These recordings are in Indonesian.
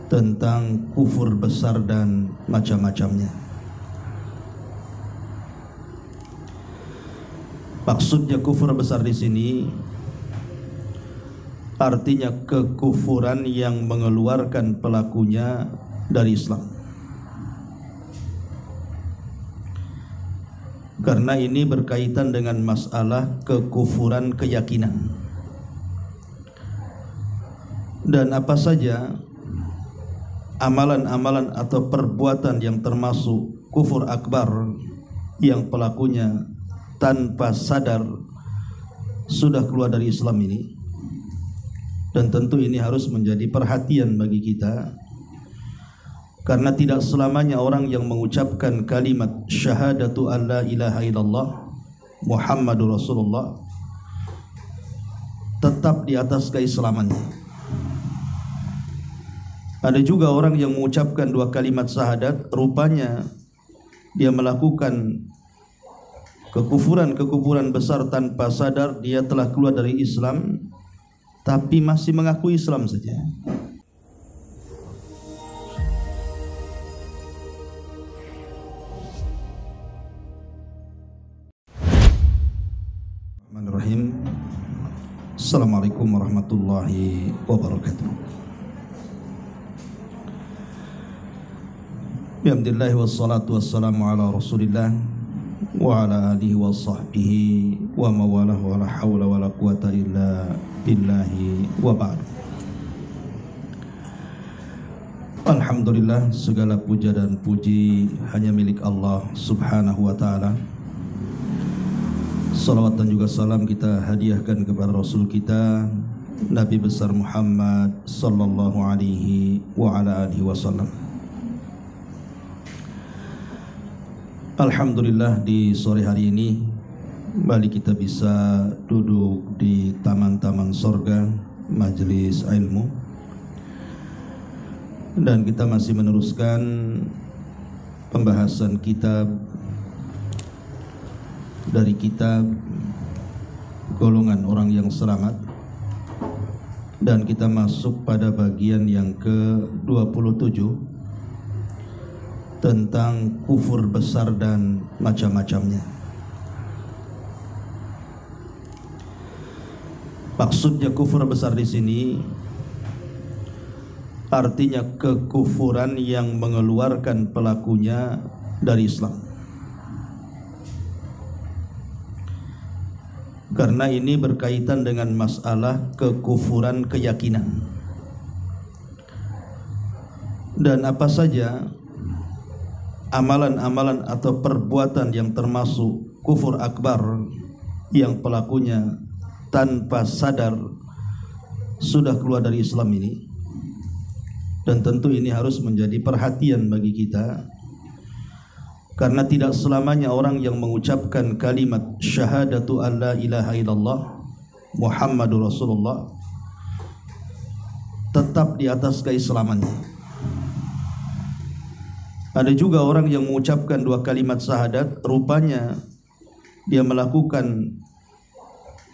tentang kufur besar dan macam-macamnya. Maksudnya kufur besar di sini artinya kekufuran yang mengeluarkan pelakunya dari Islam. Karena ini berkaitan dengan masalah kekufuran keyakinan. Dan apa saja amalan-amalan atau perbuatan yang termasuk kufur akbar yang pelakunya tanpa sadar sudah keluar dari Islam ini. Dan tentu ini harus menjadi perhatian bagi kita, karena tidak selamanya orang yang mengucapkan kalimat syahadatu an la ilaha illallah Muhammadur Rasulullah tetap di atas keislamannya. Ada juga orang yang mengucapkan dua kalimat syahadat, rupanya dia melakukan kekufuran besar tanpa sadar, dia telah keluar dari Islam tapi masih mengaku Islam saja. Bismillahirrahmanirrahim. Assalamualaikum warahmatullahi wabarakatuh. Alhamdulillah wassalatu wassalamu ala Rasulillah wa ala alihi wa sahbihi wa mawalah wa la hawla wa la quwata illa billahi wa ba'd. Alhamdulillah, segala puja dan puji hanya milik Allah subhanahu wa ta'ala. Salawat dan juga salam kita hadiahkan kepada Rasul kita Nabi besar Muhammad sallallahu alaihi wa ala alihi wasallam. Alhamdulillah, di sore hari ini kembali kita bisa duduk di taman-taman sorga majelis ilmu, dan kita masih meneruskan pembahasan kitab dari kitab golongan orang yang selamat, dan kita masuk pada bagian yang ke-27 tentang kufur besar dan macam-macamnya. Maksudnya kufur besar di sini artinya kekufuran yang mengeluarkan pelakunya dari Islam. Karena ini berkaitan dengan masalah kekufuran keyakinan. Dan apa saja amalan-amalan atau perbuatan yang termasuk kufur akbar yang pelakunya tanpa sadar sudah keluar dari Islam ini. Dan tentu ini harus menjadi perhatian bagi kita, karena tidak selamanya orang yang mengucapkan kalimat syahadatu an la ilaha illallah Muhammadur Rasulullah tetap di atas keislamannya. Ada juga orang yang mengucapkan dua kalimat syahadat, rupanya dia melakukan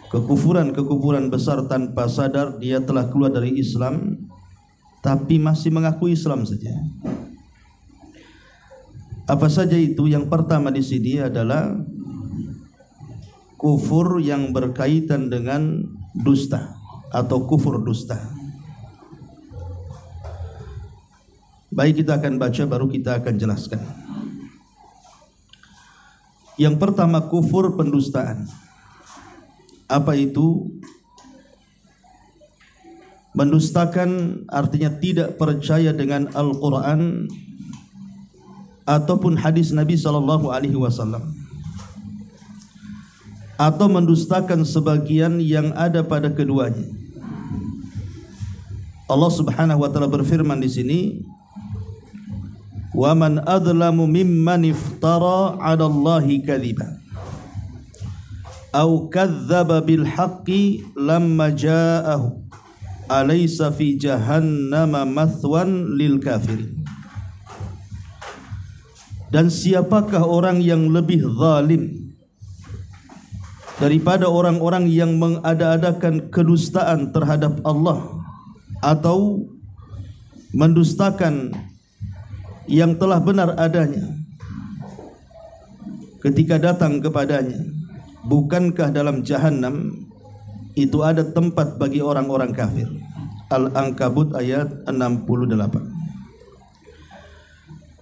kekufuran besar tanpa sadar, dia telah keluar dari Islam tapi masih mengaku Islam saja. Apa saja itu? Yang pertama di sini adalah kufur yang berkaitan dengan dusta atau kufur dusta. Baik, kita akan baca baru kita akan jelaskan. Yang pertama, kufur pendustaan. Apa itu? Mendustakan artinya tidak percaya dengan Al-Quran ataupun hadis Nabi sallallahu alaihi wasallam, atau mendustakan sebagian yang ada pada keduanya. Allah Subhanahu wa taala berfirman di sini, "Wa man adlamu mimman iftara 'ala Allahi kadhiba aw kadzdzaba bil haqqi lamma ja'ahu alaysa fi jahannama mathwan lil kafirin." Dan siapakah orang yang lebih zalim daripada orang-orang yang mengada-adakan kedustaan terhadap Allah atau mendustakan yang telah benar adanya ketika datang kepadanya, bukankah dalam jahanam itu ada tempat bagi orang-orang kafir? Al-Ankabut ayat 68.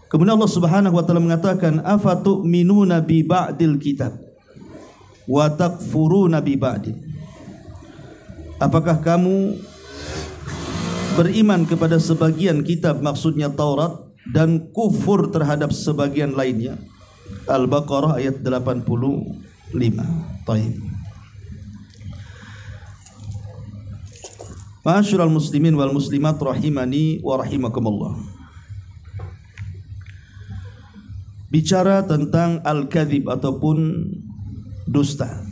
Kemudian Allah Subhanahu wa taala mengatakan, afatu'minuna bi ba'dil kitab wa takfuruna bi ba'din. Apakah kamu beriman kepada sebagian kitab, maksudnya Taurat, dan kufur terhadap sebagian lainnya? Al-Baqarah ayat 85. Baik. Ma'asyiral muslimin wal muslimat rahimani wa rahimakumullah. Bicara tentang al-kadzib ataupun dusta.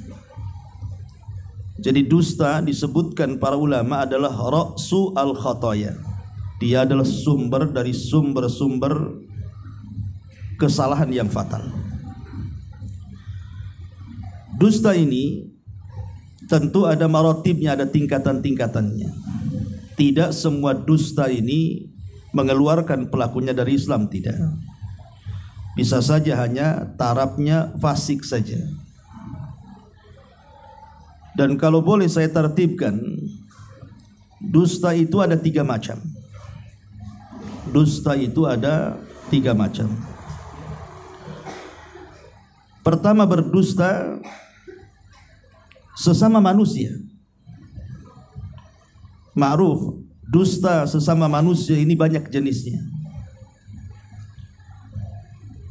Jadi dusta disebutkan para ulama adalah ra'su al-khataya. Dia adalah sumber dari sumber-sumber kesalahan yang fatal. Dusta ini tentu ada marotibnya, ada tingkatan-tingkatannya. Tidak semua dusta ini mengeluarkan pelakunya dari Islam, tidak. Bisa saja hanya tarafnya fasik saja. Dan kalau boleh saya tertibkan, dusta itu ada 3 macam. Dusta itu ada 3 macam. Pertama, berdusta sesama manusia. Ma'ruf, dusta sesama manusia ini banyak jenisnya.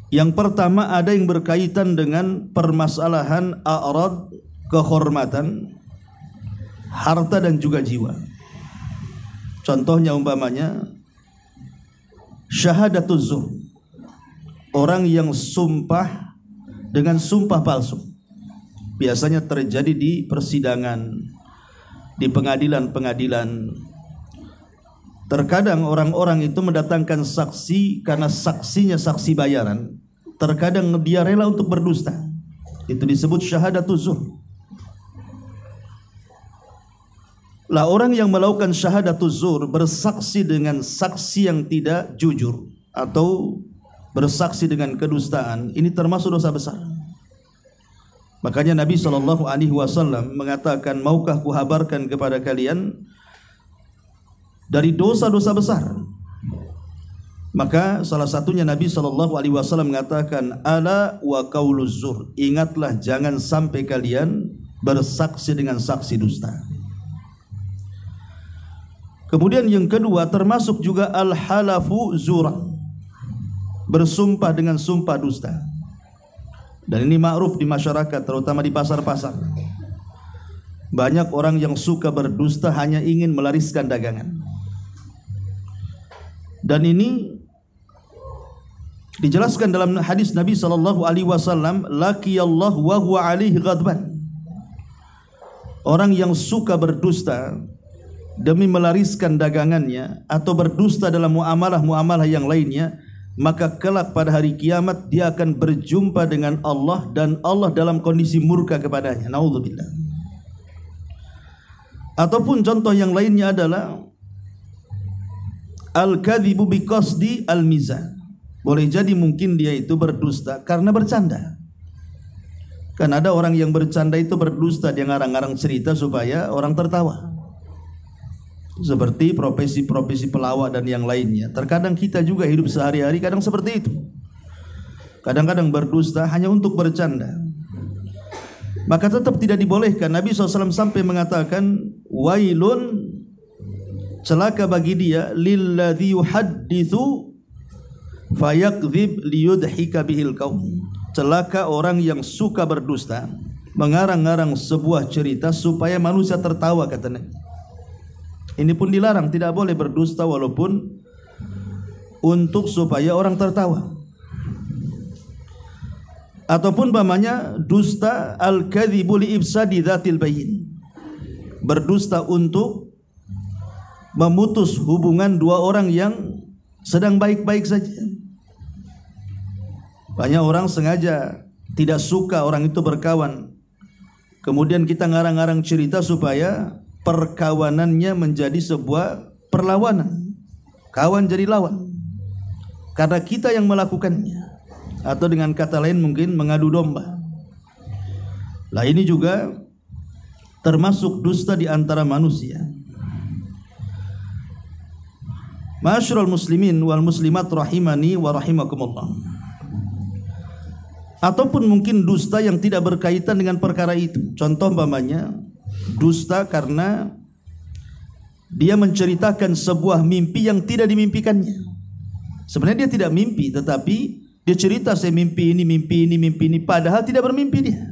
Yang pertama, ada yang berkaitan dengan permasalahan a'rad, kehormatan, harta dan juga jiwa. Contohnya umpamanya syahadatuz zur, orang yang sumpah dengan sumpah palsu. Biasanya terjadi di persidangan, di pengadilan-pengadilan. Terkadang orang-orang itu mendatangkan saksi karena saksinya saksi bayaran. Terkadang dia rela untuk berdusta. Itu disebut syahadatuz zur. Lah orang yang melakukan syahadatuz zur, bersaksi dengan saksi yang tidak jujur atau bersaksi dengan kedustaan, ini termasuk dosa besar. Makanya Nabi SAW mengatakan, maukah kuhabarkan kepada kalian dari dosa-dosa besar? Maka salah satunya Nabi SAW mengatakan, ala wa qauluz zur, ingatlah jangan sampai kalian bersaksi dengan saksi dusta. Kemudian yang kedua, termasuk juga al-halafu zura, bersumpah dengan sumpah dusta. Dan ini ma'ruf di masyarakat, terutama di pasar-pasar. Banyak orang yang suka berdusta hanya ingin melariskan dagangan. Dan ini dijelaskan dalam hadis Nabi SAW, laqiyallah wa huwa alaihi ghadban. Orang yang suka berdusta demi melariskan dagangannya atau berdusta dalam muamalah-muamalah yang lainnya, maka kelak pada hari kiamat dia akan berjumpa dengan Allah dan Allah dalam kondisi murka kepadanya. Naudzubillah. Ataupun contoh yang lainnya adalah al-kadzibu biqasdi al-mizan. Boleh jadi mungkin dia itu berdusta karena bercanda. Kan ada orang yang bercanda itu berdusta, dia ngarang-ngarang cerita supaya orang tertawa. Seperti profesi-profesi pelawak dan yang lainnya. Terkadang kita juga hidup sehari-hari kadang seperti itu. Kadang-kadang berdusta hanya untuk bercanda. Maka tetap tidak dibolehkan. Nabi SAW sampai mengatakan, wailun, celaka bagi dia, lilladzi yuhadditsu fayakdzib liyudhika bihil qaum. Celaka orang yang suka berdusta, mengarang-arang sebuah cerita supaya manusia tertawa, kata Nabi. Ini pun dilarang, tidak boleh berdusta walaupun untuk supaya orang tertawa. Ataupun umpamanya dusta al-kadzibu li ifsadi dzatil bayin. Berdusta untuk memutus hubungan dua orang yang sedang baik-baik saja. Banyak orang sengaja tidak suka orang itu berkawan. Kemudian kita ngarang-ngarang cerita supaya perkawanannya menjadi sebuah perlawanan. kawan jadi lawan, karena kita yang melakukannya, atau dengan kata lain mungkin mengadu domba. Lah ini juga termasuk dusta di antara manusia. Ma'asyiral muslimin wal muslimat rahimani wa rahimakumullah. Ataupun mungkin dusta yang tidak berkaitan dengan perkara itu. Contoh umpamanya dusta karena dia menceritakan sebuah mimpi yang tidak dimimpikannya. Sebenarnya dia tidak mimpi, tetapi dia cerita saya mimpi ini, padahal tidak bermimpi dia.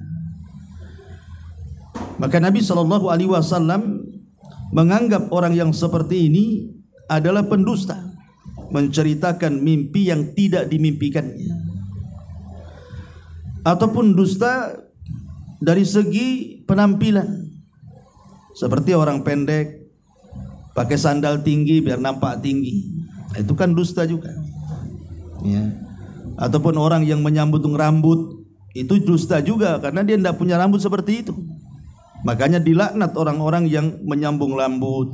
Maka Nabi SAW menganggap orang yang seperti ini adalah pendusta, menceritakan mimpi yang tidak dimimpikannya. Ataupun dusta dari segi penampilan, seperti orang pendek pakai sandal tinggi biar nampak tinggi, itu kan dusta juga ya. Ataupun orang yang menyambung rambut, itu dusta juga karena dia tidak punya rambut seperti itu. Makanya dilaknat orang-orang yang menyambung rambut,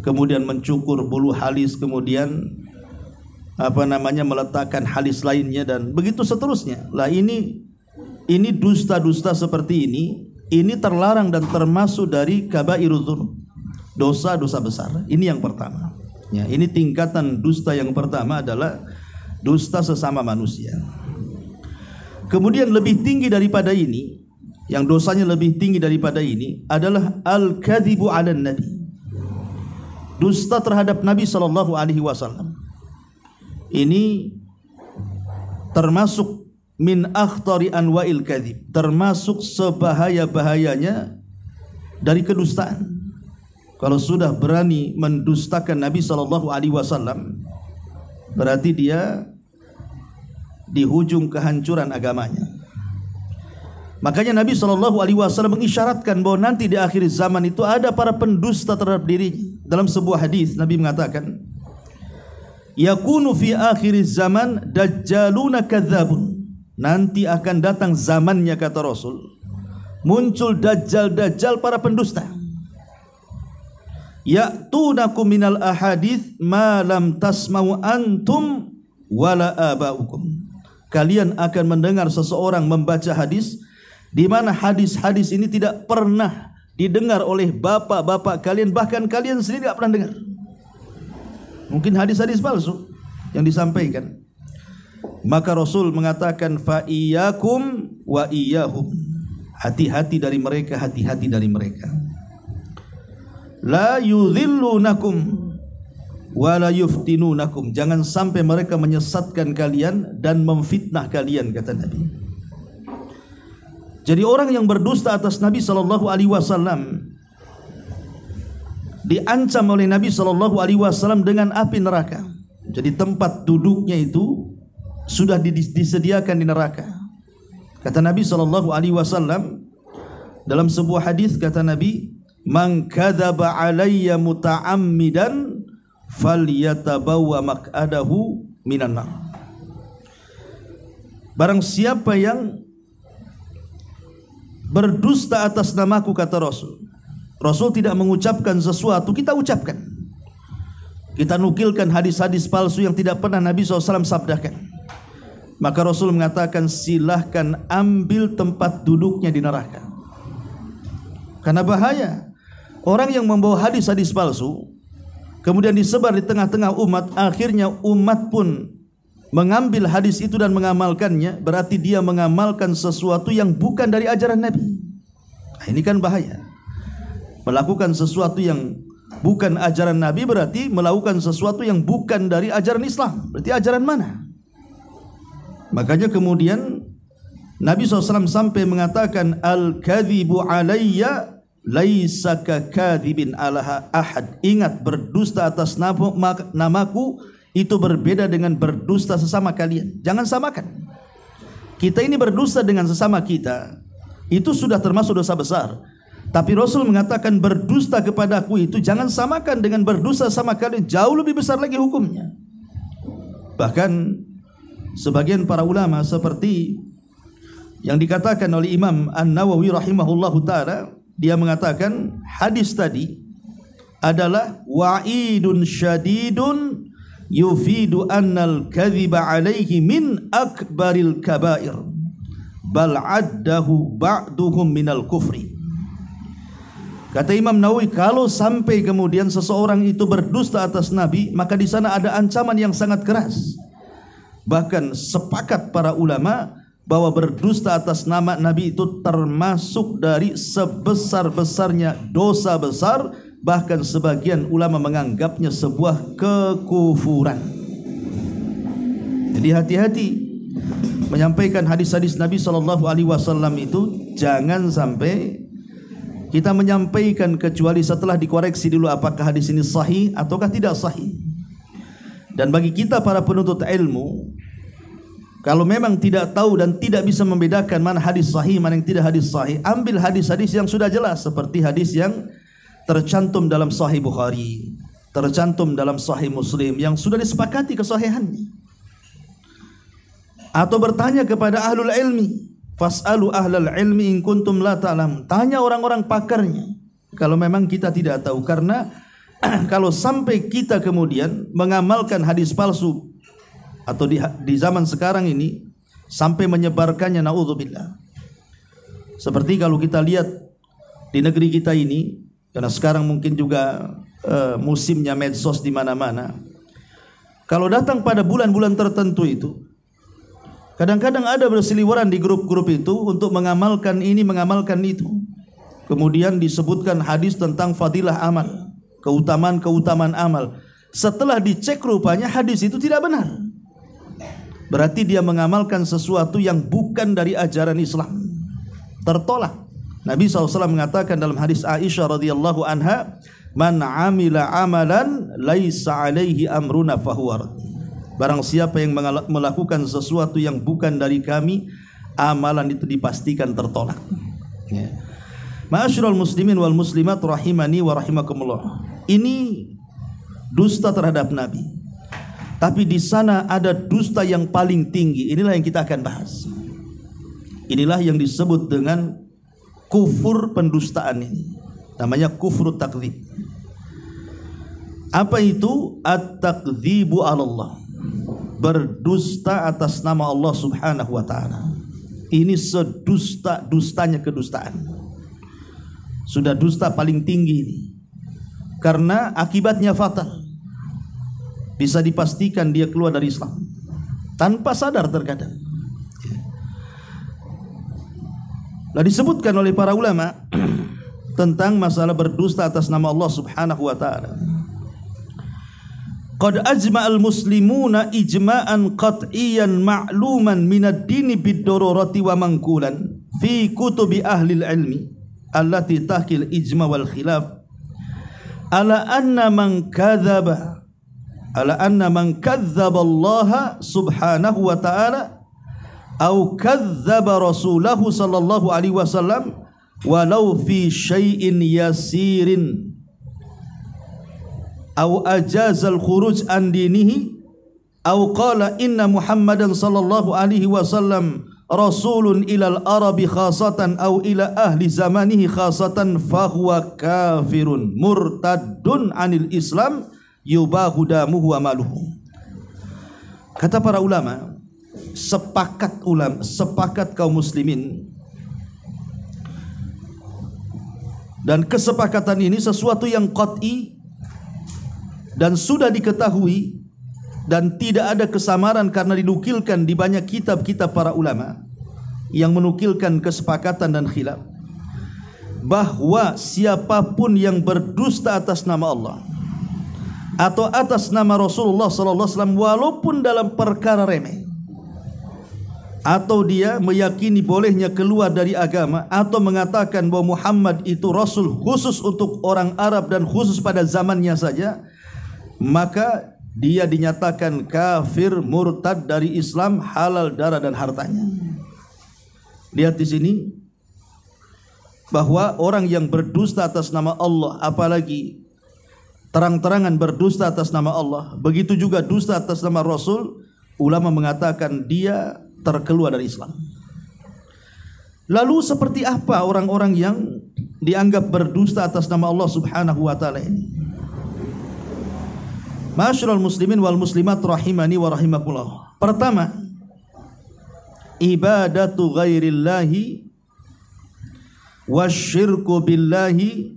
kemudian mencukur bulu halis, kemudian meletakkan halis lainnya, dan begitu seterusnya. Lah ini dusta-dusta seperti ini terlarang dan termasuk dari kabairudz dzunub, dosa-dosa besar. Ini yang pertama. Ya, ini tingkatan dusta yang pertama adalah dusta sesama manusia. Kemudian lebih tinggi daripada ini, yang dosanya lebih tinggi daripada ini adalah al-kadzibu 'alan nabi. Dusta terhadap Nabi SAW. Ini termasuk min akhtari anwa'il kadzib, termasuk sebahaya-bahayanya dari kedustaan. Kalau sudah berani mendustakan Nabi SAW, berarti dia di hujung kehancuran agamanya. Makanya Nabi SAW mengisyaratkan bahwa nanti di akhir zaman itu ada para pendusta terhadap dirinya. Dalam sebuah hadis Nabi mengatakan, yakunu fi akhir zaman dajjaluna kadzabun. Nanti akan datang zamannya, kata Rasul, muncul dajjal-dajjal para pendusta. Ya'tunakum minal ahadits ma lam tasma'u antum wala aba'ukum. Kalian akan mendengar seseorang membaca hadis di mana hadis-hadis ini tidak pernah didengar oleh bapak-bapak kalian, bahkan kalian sendiri tidak pernah dengar. Mungkin hadis-hadis palsu yang disampaikan. Maka Rasul mengatakan, fa iyyakum wa iyyahum. Hati-hati dari mereka, hati-hati dari mereka. La yudhillunakum wa la yuftinunakum. Jangan sampai mereka menyesatkan kalian dan memfitnah kalian, kata Nabi. Jadi orang yang berdusta atas Nabi SAW diancam oleh Nabi SAW dengan api neraka. Jadi tempat duduknya itu sudah disediakan di neraka. Kata Nabi SAW dalam sebuah hadis, kata Nabi, man kadzaba alayya muta'ammidan falyatabawwa maq'adahu minan nar. Barang siapa yang berdusta atas namaku, kata Rasul. Rasul tidak mengucapkan sesuatu, kita ucapkan. Kita nukilkan hadis-hadis palsu yang tidak pernah Nabi SAW sabdakan. Maka Rasul mengatakan, silahkan ambil tempat duduknya di neraka. Karena bahaya. Orang yang membawa hadis-hadis palsu kemudian disebar di tengah-tengah umat, akhirnya umat pun mengambil hadis itu dan mengamalkannya, berarti dia mengamalkan sesuatu yang bukan dari ajaran Nabi. Nah, ini kan bahaya. Melakukan sesuatu yang bukan ajaran Nabi berarti melakukan sesuatu yang bukan dari ajaran Islam. Berarti ajaran mana? Makanya kemudian Nabi SAW sampai mengatakan, al-kadhibu alayya laisa kakadzibin ala ahad. Ingat, berdusta atas namaku itu berbeda dengan berdusta sesama kalian. Jangan samakan. Kita ini berdusta dengan sesama kita, itu sudah termasuk dosa besar. Tapi Rasul mengatakan berdusta kepadaku itu jangan samakan dengan berdusta sama kalian, jauh lebih besar lagi hukumnya. Bahkan sebagian para ulama seperti yang dikatakan oleh Imam An-Nawawi rahimahullahu ta'ala, dia mengatakan hadis tadi adalah wa'idun syadidun yufidu annal kadhiba alaihi min akbaril kabair bal addahu ba'duhum minal kufri. Kata Imam Nawawi, kalau sampai kemudian seseorang itu berdusta atas Nabi, maka di sana ada ancaman yang sangat keras. Bahkan sepakat para ulama bahwa berdusta atas nama Nabi itu termasuk dari sebesar-besarnya dosa besar. Bahkan sebagian ulama menganggapnya sebuah kekufuran. Jadi hati-hati menyampaikan hadis-hadis Nabi SAW itu, jangan sampai kita menyampaikan kecuali setelah dikoreksi dulu apakah hadis ini sahih ataukah tidak sahih. Dan bagi kita para penuntut ilmu, kalau memang tidak tahu dan tidak bisa membedakan mana hadis sahih mana yang tidak hadis sahih, ambil hadis-hadis yang sudah jelas, seperti hadis yang tercantum dalam Sahih Bukhari, tercantum dalam Sahih Muslim yang sudah disepakati kesahihannya. Atau bertanya kepada ahlul ilmi, fas'alu ahlal ilmi in kuntum la ta'lam. Tanya orang-orang pakarnya kalau memang kita tidak tahu. Karena kalau sampai kita kemudian mengamalkan hadis palsu atau di zaman sekarang ini sampai menyebarkannya, naudzubillah. Seperti kalau kita lihat di negeri kita ini, karena sekarang mungkin juga musimnya medsos di mana-mana. Kalau datang pada bulan-bulan tertentu itu, kadang-kadang ada berseliweran di grup-grup itu untuk mengamalkan ini, mengamalkan itu. Kemudian disebutkan hadis tentang fadilah amal, keutamaan-keutamaan amal. Setelah dicek rupanya hadis itu tidak benar. Berarti dia mengamalkan sesuatu yang bukan dari ajaran Islam. Tertolak. Nabi SAW mengatakan dalam hadis Aisyah radhiyallahu anha, "Man amila amalan laisa alaihi amruna fahuwa." Barang siapa yang melakukan sesuatu yang bukan dari kami, amalan itu dipastikan tertolak. Ya. Ma'asyiral muslimin wal muslimat rahimani wa rahimakumullah. Ini dusta terhadap Nabi. Tapi di sana ada dusta yang paling tinggi. Inilah yang kita akan bahas. Inilah yang disebut dengan kufur pendustaan ini. Namanya kufur takdzib. Apa itu? At-takdzibu 'ala Allah. Berdusta atas nama Allah Subhanahu wa ta'ala. Ini sedusta-dustanya kedustaan. Sudah dusta paling tinggi ini. Karena akibatnya fatal. Bisa dipastikan dia keluar dari Islam tanpa sadar terkadang. Nah, disebutkan oleh para ulama tentang masalah berdusta atas nama Allah Subhanahu wa ta'ala. Qad ajma'al muslimuna ijma'an qat'iyan ma'luman minad dini bid-darurati wa manqulan fi kutubi ahli ilmi allati tahkil ijma' wal khilaf ala anna man kadzaba Allah subhanahu wa ta'ala au kadzaba rasulahu sallallahu alaihi wasallam walau fi syai'in yasirin au ajazal khuruj an dinihi au qala inna Muhammadan sallallahu alaihi wasallam rasulun ilal arabi khasatan au ila ahli zamanihi khasatan fahuwa kafirun murtaddun anil Islam yubahu damuhu wa maluhu. Kata para ulama, sepakat kaum muslimin, dan kesepakatan ini sesuatu yang qat'i dan sudah diketahui dan tidak ada kesamaran karena dinukilkan di banyak kitab-kitab para ulama yang menukilkan kesepakatan dan khilaf bahwa siapapun yang berdusta atas nama Allah atau atas nama Rasulullah sallallahu alaihi wasallam walaupun dalam perkara remeh, atau dia meyakini bolehnya keluar dari agama, atau mengatakan bahwa Muhammad itu Rasul khusus untuk orang Arab dan khusus pada zamannya saja, maka dia dinyatakan kafir murtad dari Islam, halal darah dan hartanya. Lihat di sini bahwa orang yang berdusta atas nama Allah, apalagi terang-terangan berdusta atas nama Allah, begitu juga dusta atas nama Rasul, ulama mengatakan dia terkeluar dari Islam. Lalu seperti apa orang-orang yang dianggap berdusta atas nama Allah Subhanahu wa ta'ala ini? Ma'asyiral muslimin wal muslimat rahimani wa rahimakumullah. Pertama, ibadatu ghairillahi wasyirku billahi.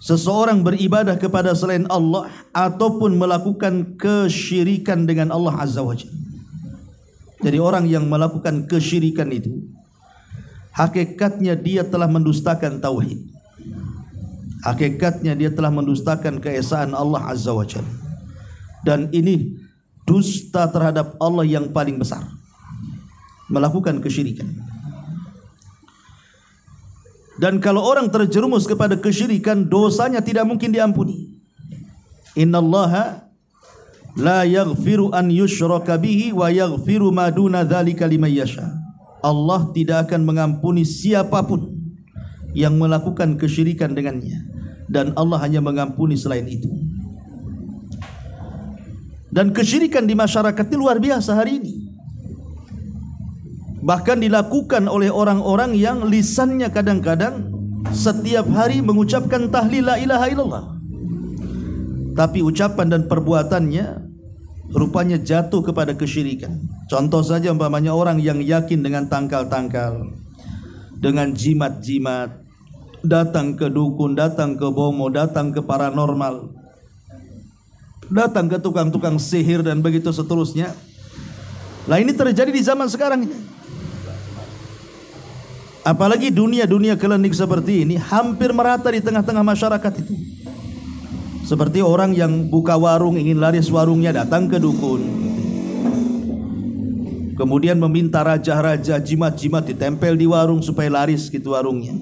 Seseorang beribadah kepada selain Allah ataupun melakukan kesyirikan dengan Allah Azza wa Jalla. Jadi orang yang melakukan kesyirikan itu hakikatnya dia telah mendustakan tauhid. Hakikatnya dia telah mendustakan keesaan Allah Azza wa Jalla. Dan ini dusta terhadap Allah yang paling besar. Melakukan kesyirikan. Dan kalau orang terjerumus kepada kesyirikan, dosanya tidak mungkin diampuni. Innallaha la yaghfiru an yushraka bihi wa yaghfiru ma duna dzalika liman yasha. Allah tidak akan mengampuni siapapun yang melakukan kesyirikan dengannya, dan Allah hanya mengampuni selain itu. Dan kesyirikan di masyarakat ini luar biasa hari ini. Bahkan dilakukan oleh orang-orang yang lisannya kadang-kadang setiap hari mengucapkan tahlil la ilaha illallah, tapi ucapan dan perbuatannya rupanya jatuh kepada kesyirikan. Contoh saja umpamanya orang yang yakin dengan tangkal-tangkal, dengan jimat-jimat, datang ke dukun, datang ke bomo, datang ke paranormal, datang ke tukang-tukang sihir dan begitu seterusnya. Lah ini terjadi di zaman sekarang ini. Apalagi dunia-dunia klinik seperti ini hampir merata di tengah-tengah masyarakat itu. Seperti orang yang buka warung, ingin laris warungnya, datang ke dukun, kemudian meminta raja-raja, jimat-jimat ditempel di warung supaya laris gitu warungnya.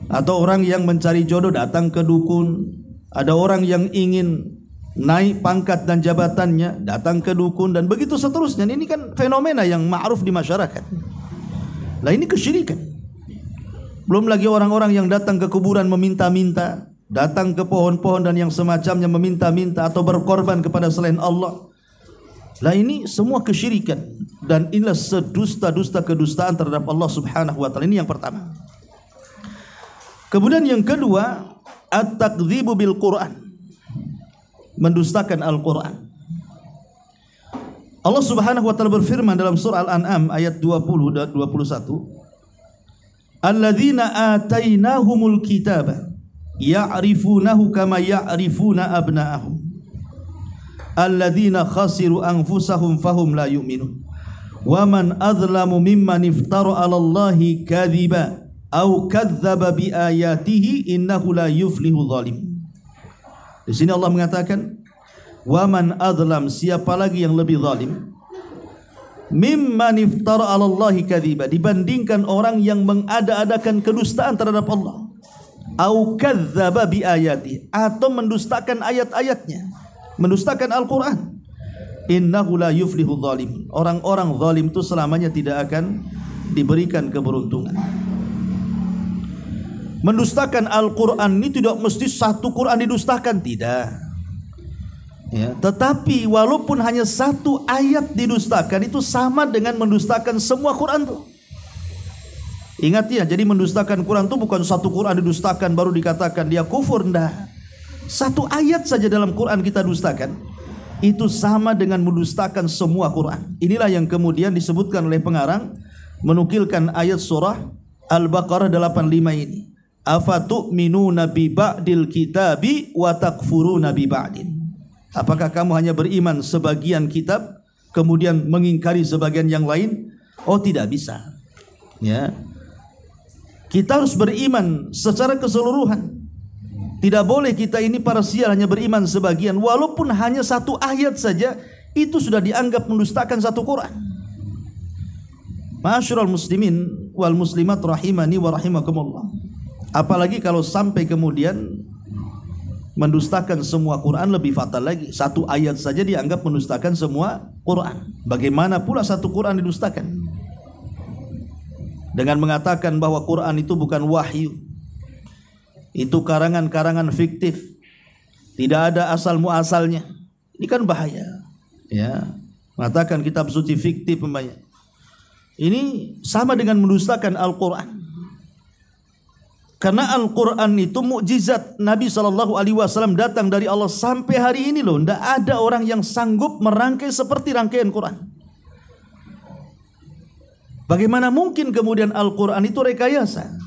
Atau orang yang mencari jodoh datang ke dukun. Ada orang yang ingin naik pangkat dan jabatannya datang ke dukun, dan begitu seterusnya. Ini kan fenomena yang ma'ruf di masyarakat. Lah ini kesyirikan. Belum lagi orang-orang yang datang ke kuburan meminta-minta, datang ke pohon-pohon dan yang semacamnya meminta-minta atau berkorban kepada selain Allah. Lah ini semua kesyirikan, dan inilah sedusta-dusta kedustaan terhadap Allah Subhanahu wa taala. Ini yang pertama. Kemudian yang kedua, at-takdzibu bil Quran. Mendustakan Al-Quran. Allah Subhanahu wa taala berfirman dalam surah Al-An'am ayat 20 dan 21, alladzina atainahumul kitaba ya'rifunahu kama ya'rifuna abna'ahum alladzina khasiru anfusahum fahum la yu'minun wa man adlamu mimman iftara 'ala Allahi kadhiba aw kadzdzaba bi ayatihi innahu la yuflihu zalim. Di sini Allah mengatakan, wa man adlam, siapa lagi yang lebih zalim, mimman iftara 'ala Allahi kadhiba, dibandingkan orang yang mengada-adakan kedustaan terhadap Allah, au kadzdzaba bi ayati, atau mendustakan ayat-ayatnya, mendustakan Al-Qur'an. Innahu la yuflihu zalim, orang-orang zalim itu selamanya tidak akan diberikan keberuntungan. Mendustakan Al-Qur'an ini tidak mesti satu Qur'an didustakan, tidak. Ya, tetapi walaupun hanya satu ayat didustakan, itu sama dengan mendustakan semua Quran tuh. Ingat ya, jadi mendustakan Quran itu bukan satu Quran didustakan baru dikatakan dia kufur, enggak. Satu ayat saja dalam Quran kita dustakan, itu sama dengan mendustakan semua Quran. Inilah yang kemudian disebutkan oleh pengarang menukilkan ayat surah Al-Baqarah 85 ini. Afatu'minuna bi ba'dil kitabi wa takfuruna bi ba'din. Apakah kamu hanya beriman sebagian kitab kemudian mengingkari sebagian yang lain? Oh, tidak bisa. Ya. Kita harus beriman secara keseluruhan. Tidak boleh kita ini parsial hanya beriman sebagian, walaupun hanya satu ayat saja itu sudah dianggap mendustakan satu Quran. Ma'asyiral muslimin wal muslimat rahimani wa rahimakumullah. Apalagi kalau sampai kemudian mendustakan semua Quran, lebih fatal lagi. Satu ayat saja dianggap mendustakan semua Quran. Bagaimana pula satu Quran didustakan? Dengan mengatakan bahwa Quran itu bukan wahyu, itu karangan-karangan fiktif, tidak ada asal muasalnya. Ini kan bahaya. Ya, mengatakan kitab suci fiktif umpamanya. Ini sama dengan mendustakan Al-Quran. Karena Al-Quran itu mukjizat. Nabi SAW datang dari Allah sampai hari ini loh. Tidak ada orang yang sanggup merangkai seperti rangkaian Quran. Bagaimana mungkin kemudian Al-Quran itu rekayasa?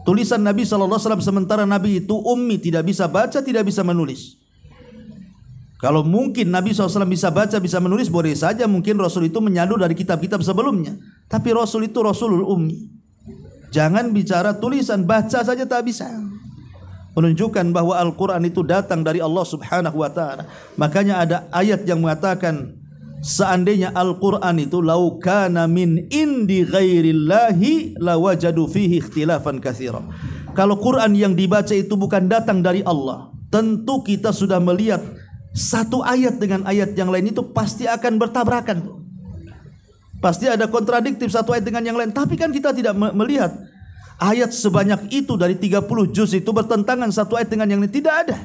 Tulisan Nabi SAW, sementara Nabi itu ummi, tidak bisa baca, tidak bisa menulis. Kalau mungkin Nabi SAW bisa baca, bisa menulis, boleh saja mungkin Rasul itu menyadu dari kitab-kitab sebelumnya. Tapi Rasul itu Rasulul ummi. Jangan bicara tulisan, baca saja tak bisa. Menunjukkan bahwa Al-Quran itu datang dari Allah Subhanahu wa ta'ala. Makanya ada ayat yang mengatakan, seandainya Al-Quran itu lau kana min indi ghairillahi lawajadu fihi ikhtilafan katsira. Kalau Quran yang dibaca itu bukan datang dari Allah, tentu kita sudah melihat satu ayat dengan ayat yang lain itu pasti akan bertabrakan. Pasti ada kontradiktif satu ayat dengan yang lain. Tapi kan kita tidak melihat ayat sebanyak itu dari 30 juz itu bertentangan satu ayat dengan yang lain. Tidak ada.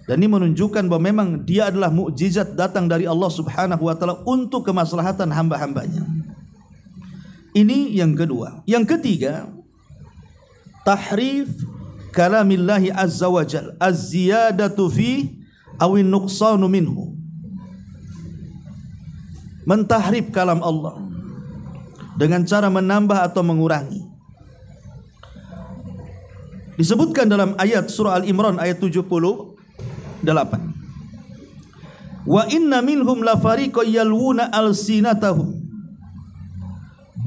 Dan ini menunjukkan bahwa memang dia adalah mukjizat datang dari Allah Subhanahu wa ta'ala untuk kemaslahatan hamba-hambanya. Ini yang kedua. Yang ketiga, tahrif kalamillahi azza wa jal, az-ziyadatu fi awin nuqsanu minhu. Mentahrif kalam Allah dengan cara menambah atau mengurangi. Disebutkan dalam ayat surah Al-Imran ayat 78. Wa inna minhum la fariqan yalwuna alsinatahum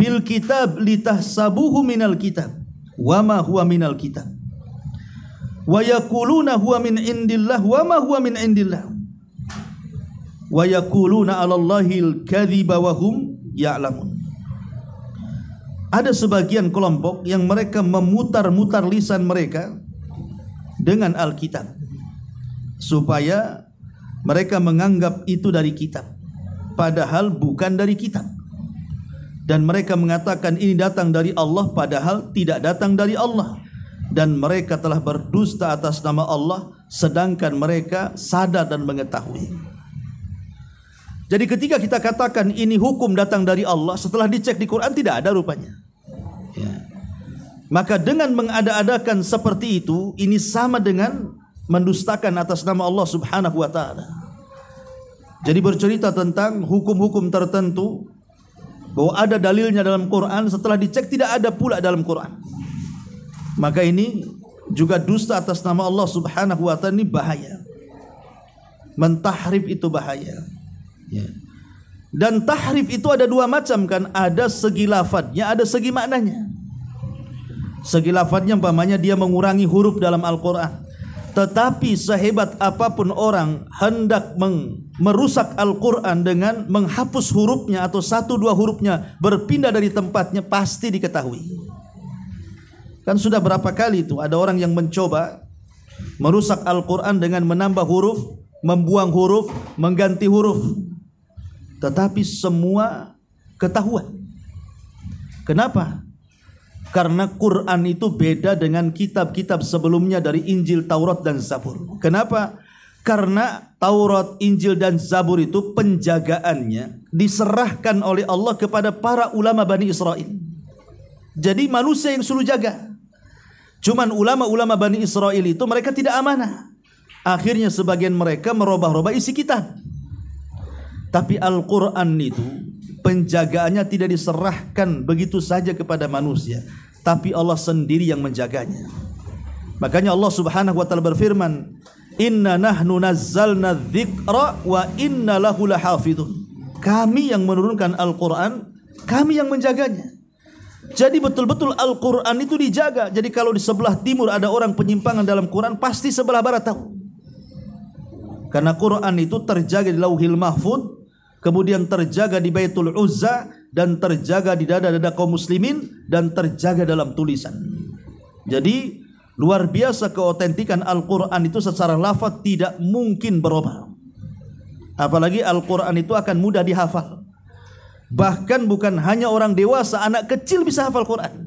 bil kitab litahsabuhu minal kitab wa ma huwa minal kitab wa yaquluna huwa min indillah wa ma huwa min indillah wa yaquluna 'alallahil kadhiba wa hum ya'lamun. Ada sebagian kelompok yang mereka memutar-mutar lisan mereka dengan Alkitab supaya mereka menganggap itu dari kitab, padahal bukan dari kitab. Dan mereka mengatakan ini datang dari Allah, padahal tidak datang dari Allah. Dan mereka telah berdusta atas nama Allah, sedangkan mereka sadar dan mengetahui. Jadi ketika kita katakan ini hukum datang dari Allah, setelah dicek di Quran tidak ada rupanya. Ya. Maka dengan mengada-adakan seperti itu, ini sama dengan mendustakan atas nama Allah Subhanahu wa ta'ala. Jadi bercerita tentang hukum-hukum tertentu bahwa ada dalilnya dalam Quran, setelah dicek tidak ada pula dalam Quran. Maka ini juga dusta atas nama Allah Subhanahu wa ta'ala. Ini bahaya. Mentahrif itu bahaya. Ya. Dan tahrif itu ada dua macam kan, ada segi lafadznya, ada segi maknanya. Segi lafadznya umpamanya dia mengurangi huruf dalam Al-Quran. Tetapi sehebat apapun orang hendak merusak Al-Quran dengan menghapus hurufnya atau satu dua hurufnya berpindah dari tempatnya, pasti diketahui. Kan sudah berapa kali itu ada orang yang mencoba merusak Al-Quran dengan menambah huruf, membuang huruf, mengganti huruf. Tetapi semua ketahuan. Kenapa? Karena Quran itu beda dengan kitab-kitab sebelumnya dari Injil, Taurat, dan Zabur. Kenapa? Karena Taurat, Injil, dan Zabur itu penjagaannya diserahkan oleh Allah kepada para ulama Bani Israel. Jadi manusia yang suruh jaga. Cuman ulama-ulama Bani Israel itu mereka tidak amanah. Akhirnya sebagian mereka merubah-rubah isi kitab. Tapi Al-Quran itu penjagaannya tidak diserahkan begitu saja kepada manusia, tapi Allah sendiri yang menjaganya. Makanya Allah Subhanahu wa ta'ala berfirman, "Inna nahnu nazzalna dzikra wa inna lahu lahafidun." Kami yang menurunkan Al-Quran, kami yang menjaganya. Jadi betul-betul Al-Quran itu dijaga. Jadi kalau di sebelah timur ada orang penyimpangan dalam Quran, pasti sebelah barat tahu. Karena Quran itu terjaga di Lauhil Mahfuz, kemudian terjaga di Baitul Uzza, dan terjaga di dada-dada kaum muslimin, dan terjaga dalam tulisan. Jadi luar biasa keotentikan Al-Quran itu secara lafaz tidak mungkin berubah. Apalagi Al-Quran itu akan mudah dihafal. Bahkan bukan hanya orang dewasa, anak kecil bisa hafal Quran.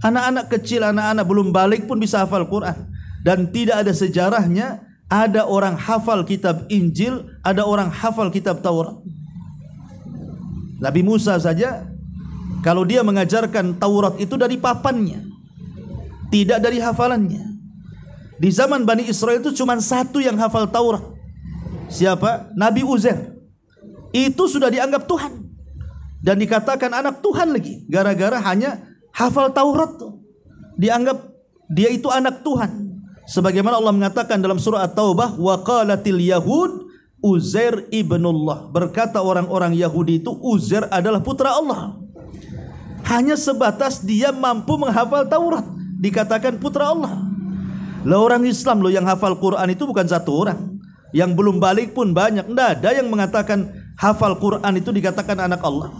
Anak-anak kecil, anak-anak belum balik pun bisa hafal Quran. Dan tidak ada sejarahnya ada orang hafal kitab Injil, ada orang hafal kitab Taurat. Nabi Musa saja, kalau dia mengajarkan Taurat itu dari papannya. tidak dari hafalannya. Di zaman Bani Israel itu cuma satu yang hafal Taurat. Siapa? Nabi Uzair. Itu sudah dianggap Tuhan dan dikatakan anak Tuhan lagi, gara-gara hanya hafal Taurat tuh. Dianggap dia itu anak Tuhan. Sebagaimana Allah mengatakan dalam surah At-Taubah, wa qalatil yahud Uzair ibnullah. Berkata orang-orang Yahudi itu Uzair adalah putra Allah. Hanya sebatas dia mampu menghafal Taurat, dikatakan putra Allah. Lah orang Islam loh yang hafal Quran itu bukan satu orang. Yang belum balik pun banyak. Tidak ada yang mengatakan hafal Quran itu dikatakan anak Allah.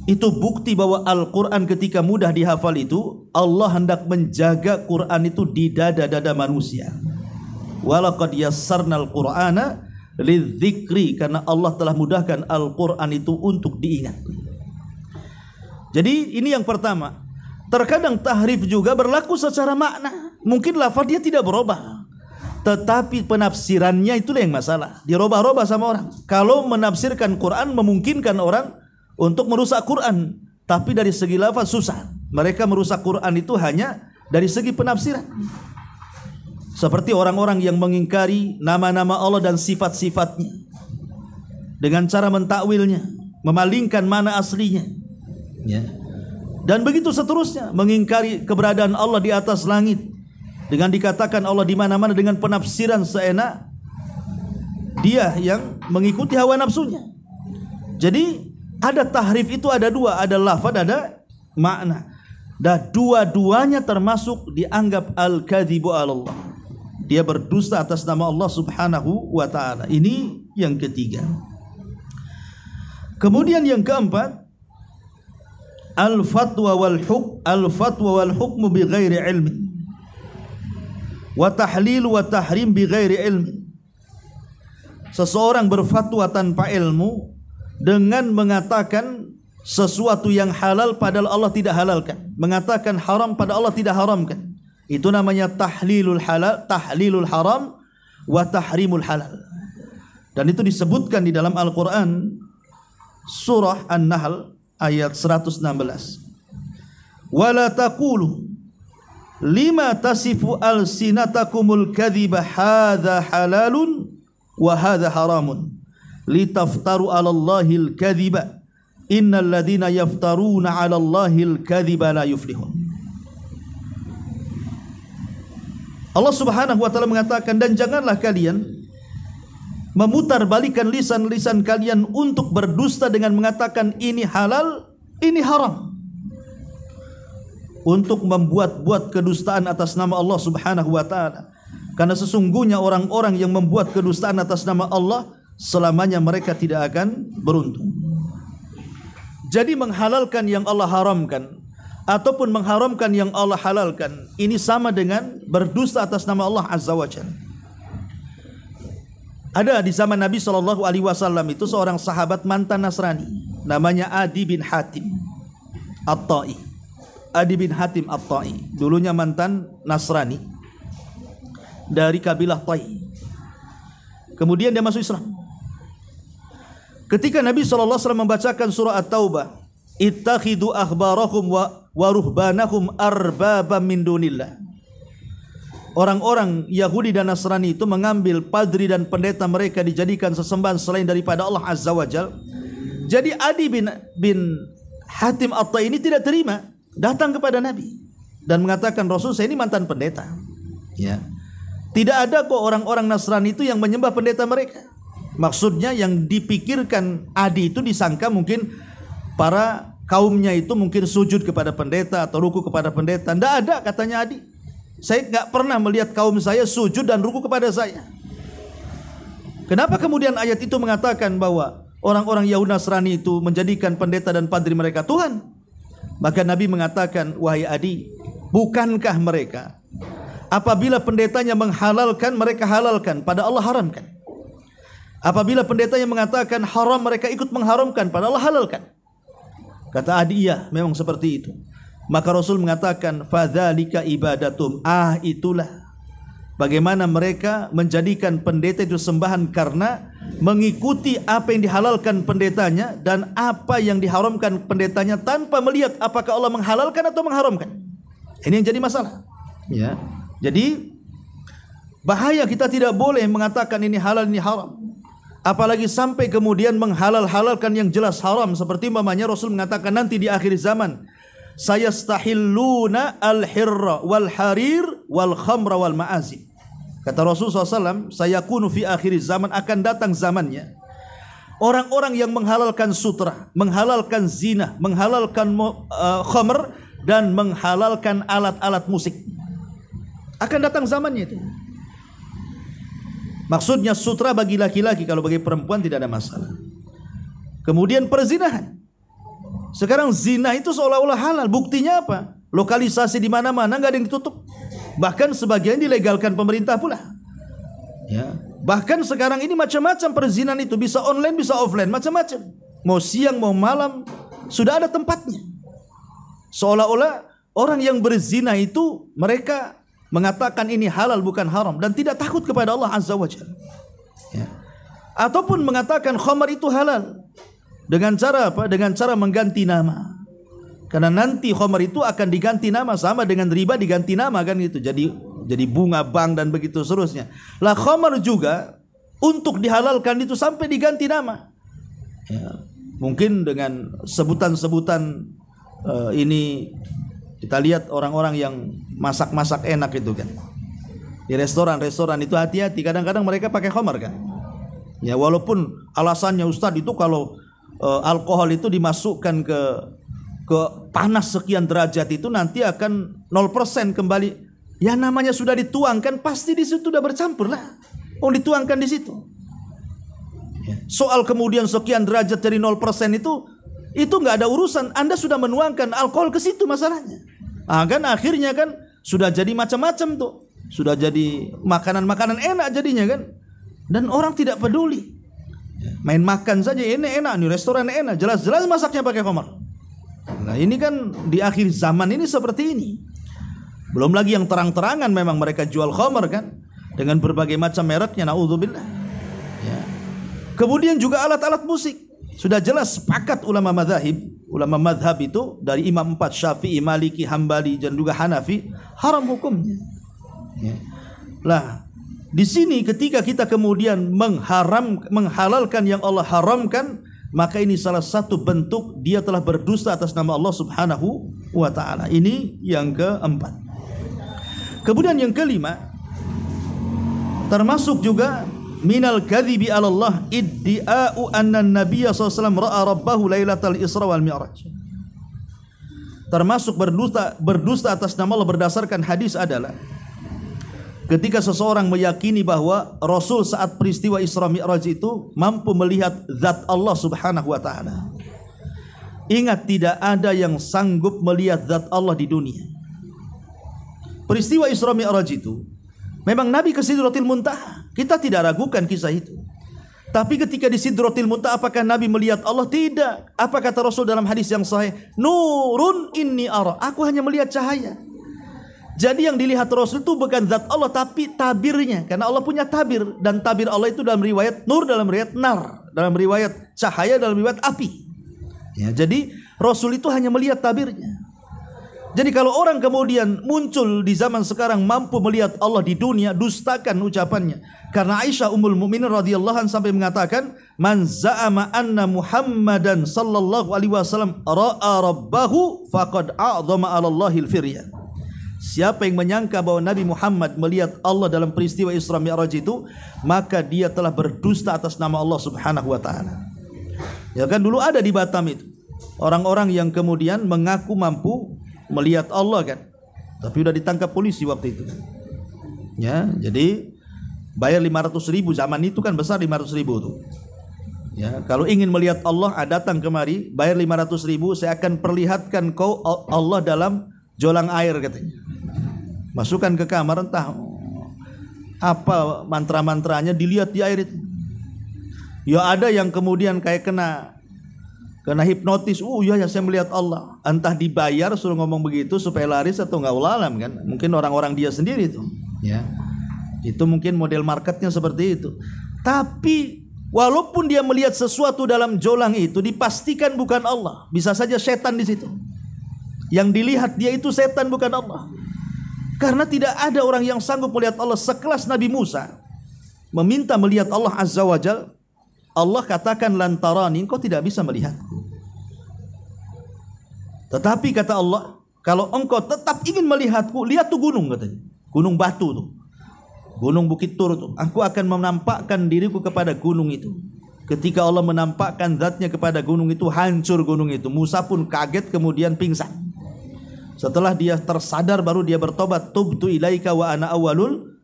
Itu bukti bahwa Al-Quran ketika mudah dihafal itu, Allah hendak menjaga Quran itu di dada-dada manusia. Walaqad yassarnal Qur'ana lidzikri, karena Allah telah mudahkan Al-Quran itu untuk diingat. Jadi ini yang pertama. Terkadang tahrif juga berlaku secara makna. Mungkin lafaz dia tidak berubah, tetapi penafsirannya itulah yang masalah. Dirubah-rubah sama orang. Kalau menafsirkan Quran memungkinkan orang untuk merusak Quran, tapi dari segi lafaz susah. Mereka merusak Quran itu hanya dari segi penafsiran. Seperti orang-orang yang mengingkari nama-nama Allah dan sifat-sifatnya dengan cara mentakwilnya, memalingkan mana aslinya, ya. Dan begitu seterusnya, mengingkari keberadaan Allah di atas langit dengan dikatakan Allah di mana-mana dengan penafsiran seenak dia yang mengikuti hawa nafsunya. Jadi ada tahrif itu ada dua, ada lafaz, ada makna. Dan dua-duanya termasuk dianggap al-kadzibu 'ala Allah. Dia berdusta atas nama Allah Subhanahu wa taala. Ini yang ketiga. Kemudian yang keempat, al-fatwa wal hukmu bi ghairi ilmi wa tahlil wa tahrim bi ghairi ilmi. Seseorang berfatwa tanpa ilmu dengan mengatakan sesuatu yang halal padahal Allah tidak halalkan, mengatakan haram padahal Allah tidak haramkan. Itu namanya tahlilul haram wa tahrimul halal. Dan itu disebutkan di dalam Al-Qur'an surah An-Nahl ayat 116. Wala taqulu lima tasifu alsinatakumul kadhiba hadza halalun wa hadza haramun litaftaru 'ala Allahil kadhiba innal ladzina yaftaruna 'ala Allahil kadhiba la yuflihun. Allah Subhanahu wa taala mengatakan, dan janganlah kalian memutarbalikkan lisan-lisan kalian untuk berdusta dengan mengatakan ini halal, ini haram, untuk membuat-buat kedustaan atas nama Allah Subhanahu wa taala. Karena sesungguhnya orang-orang yang membuat kedustaan atas nama Allah selamanya mereka tidak akan beruntung. Jadi menghalalkan yang Allah haramkan ataupun mengharamkan yang Allah halalkan, ini sama dengan berdusta atas nama Allah Azza wa Jalla. Ada di zaman Nabi SAW itu seorang sahabat mantan Nasrani, namanya Adi bin Hatim At-Ta'i. Adi bin Hatim At-Ta'i dulunya mantan Nasrani dari kabilah Tai. Kemudian dia masuk Islam. Ketika Nabi SAW membacakan surah At-Taubah, ittakhidu akhbarahum wa ruhbanahum arbaba min dunillah. Orang-orang Yahudi dan Nasrani itu mengambil padri dan pendeta mereka dijadikan sesembahan selain daripada Allah Azza wa Jalla. Jadi Adi bin Hatim At-Tai ini tidak terima, datang kepada Nabi dan mengatakan, Rasul, saya ini mantan pendeta. Ya. Tidak ada kok orang-orang Nasrani itu yang menyembah pendeta mereka. Maksudnya yang dipikirkan Adi itu disangka mungkin para kaumnya itu mungkin sujud kepada pendeta atau ruku kepada pendeta. Tidak ada, katanya Adi. Saya nggak pernah melihat kaum saya sujud dan ruku kepada saya. Kenapa kemudian ayat itu mengatakan bahwa orang-orang Yahudi Nasrani itu menjadikan pendeta dan padri mereka Tuhan? Maka Nabi mengatakan, wahai Adi, bukankah mereka apabila pendetanya menghalalkan, mereka halalkan, pada Allah haramkan? Apabila pendetanya mengatakan haram, mereka ikut mengharamkan, pada Allah halalkan? Kata Adi, iya, memang seperti itu. Maka Rasul mengatakan, fadzalika ibadatum, itulah bagaimana mereka menjadikan pendeta itu sembahan karena mengikuti apa yang dihalalkan pendetanya dan apa yang diharamkan pendetanya tanpa melihat apakah Allah menghalalkan atau mengharamkan. Ini yang jadi masalah. Ya. Jadi bahaya, kita tidak boleh mengatakan ini halal ini haram. Apalagi sampai kemudian menghalal-halalkan yang jelas haram. Seperti umpamanya Rasul mengatakan nanti di akhir zaman, sayastahilluna al-hirra wal harir wal khamra wal ma'azib. Kata Rasul SAW, sayakunu fi akhir zaman, akan datang zamannya orang-orang yang menghalalkan sutra, menghalalkan zina, menghalalkan khamr, dan menghalalkan alat-alat musik. Akan datang zamannya itu. Maksudnya sutra bagi laki-laki, kalau bagi perempuan tidak ada masalah. Kemudian perzinahan. Sekarang zina itu seolah-olah halal. Buktinya apa? Lokalisasi di mana-mana nggak ada yang ditutup. Bahkan sebagian dilegalkan pemerintah pula. Ya. Bahkan sekarang ini macam-macam perzinahan itu, bisa online, bisa offline, macam-macam. Mau siang, mau malam, sudah ada tempatnya. Seolah-olah orang yang berzina itu mereka mengatakan ini halal bukan haram dan tidak takut kepada Allah Azza wa Jalla. Ya. Ataupun mengatakan khamar itu halal dengan cara apa? Dengan cara mengganti nama. Karena nanti khamar itu akan diganti nama, sama dengan riba diganti nama kan gitu. Jadi bunga bank dan begitu seterusnya. Lah khamar juga untuk dihalalkan itu sampai diganti nama. Ya. Mungkin dengan sebutan-sebutan ini kita lihat orang-orang yang masak-masak enak itu kan. Di restoran-restoran itu hati-hati, kadang-kadang mereka pakai khamar kan. Ya walaupun alasannya Ustadz itu kalau alkohol itu dimasukkan ke panas sekian derajat itu nanti akan 0% kembali. Ya namanya sudah dituangkan pasti di situ sudah bercampur lah. Oh dituangkan di situ. Ya. Soal kemudian sekian derajat dari 0% itu nggak ada urusan. Anda sudah menuangkan alkohol ke situ masalahnya. Kan akhirnya kan sudah jadi macam-macam tuh. Sudah jadi makanan-makanan enak jadinya kan. Dan orang tidak peduli. Main makan saja ini enak nih, restoran enak, jelas-jelas masaknya pakai khamar. Nah, ini kan di akhir zaman ini seperti ini. Belum lagi yang terang-terangan memang mereka jual khamar kan dengan berbagai macam mereknya, naudzubillah. Ya. Kemudian juga alat-alat musik. Sudah jelas sepakat ulama madhab itu dari Imam 4 Syafi'i, Maliki, Hambali dan juga Hanafi haram hukumnya. Ya. Lah, di sini ketika kita kemudian menghalalkan yang Allah haramkan, maka ini salah satu bentuk dia telah berdusta atas nama Allah Subhanahu wa taala. Ini yang keempat. Kemudian yang kelima, termasuk juga minal kadhibi 'ala Allah iddi'a'u anna an-nabiy sallallahu alaihi wasallam ra'a rabbahu lailatal Isra wal Mi'raj. Termasuk berdusta atas nama Allah berdasarkan hadis adalah ketika seseorang meyakini bahwa Rasul saat peristiwa Isra Mi'raj itu mampu melihat zat Allah Subhanahu wa taala. Ingat, tidak ada yang sanggup melihat zat Allah di dunia. Peristiwa Isra Mi'raj itu memang Nabi ke Sidratil Muntaha. Kita tidak ragukan kisah itu. Tapi ketika di Sidratil Muntaha apakah Nabi melihat Allah? Tidak. Apa kata Rasul dalam hadis yang sahih? Nurun inni ara. Aku hanya melihat cahaya. Jadi yang dilihat Rasul itu bukan zat Allah tapi tabirnya. Karena Allah punya tabir. Dan tabir Allah itu dalam riwayat nur, dalam riwayat nar, dalam riwayat cahaya, dalam riwayat api. Ya, jadi Rasul itu hanya melihat tabirnya. Jadi kalau orang kemudian muncul di zaman sekarang mampu melihat Allah di dunia, dustakan ucapannya. Karena Aisyah Ummul Mukminin radhiyallahu anha sampai mengatakan, "Man za'ama anna Muhammadan sallallahu alaihi wasallam ra'a rabbahu faqad a'dhama 'ala Allahil firya." Siapa yang menyangka bahwa Nabi Muhammad melihat Allah dalam peristiwa Isra Mi'raj itu, maka dia telah berdusta atas nama Allah Subhanahu wa taala. Ya kan dulu ada di Batam itu orang-orang yang kemudian mengaku mampu melihat Allah kan, tapi udah ditangkap polisi waktu itu kan. Ya, jadi bayar 500.000 zaman itu kan besar 500.000 tuh. Ya, kalau ingin melihat Allah, datang kemari, bayar 500.000, saya akan perlihatkan kau Allah dalam jolang air katanya. Masukkan ke kamar, entah apa mantra-mantranya, dilihat di air itu. Ya ada yang kemudian kayak kena hipnotis. Ya saya melihat Allah. Entah dibayar suruh ngomong begitu supaya laris atau enggak, wallahu alam kan. Mungkin orang-orang dia sendiri itu. Ya. Itu mungkin model marketnya seperti itu. Tapi walaupun dia melihat sesuatu dalam jolang itu, dipastikan bukan Allah. Bisa saja setan di situ. Yang dilihat dia itu setan, bukan Allah. Karena tidak ada orang yang sanggup melihat Allah sekelas Nabi Musa meminta melihat Allah Azza wa Jal. Allah katakan lantarani, engkau tidak bisa melihatku. Tetapi kata Allah, kalau engkau tetap ingin melihatku, lihat tuh gunung katanya. Gunung batu tuh. Gunung Bukit Tur tuh. Aku akan menampakkan diriku kepada gunung itu. Ketika Allah menampakkan zatnya kepada gunung itu, hancur gunung itu. Musa pun kaget kemudian pingsan. Setelah dia tersadar baru dia bertobat. Tubtu ilaika wa ana awalul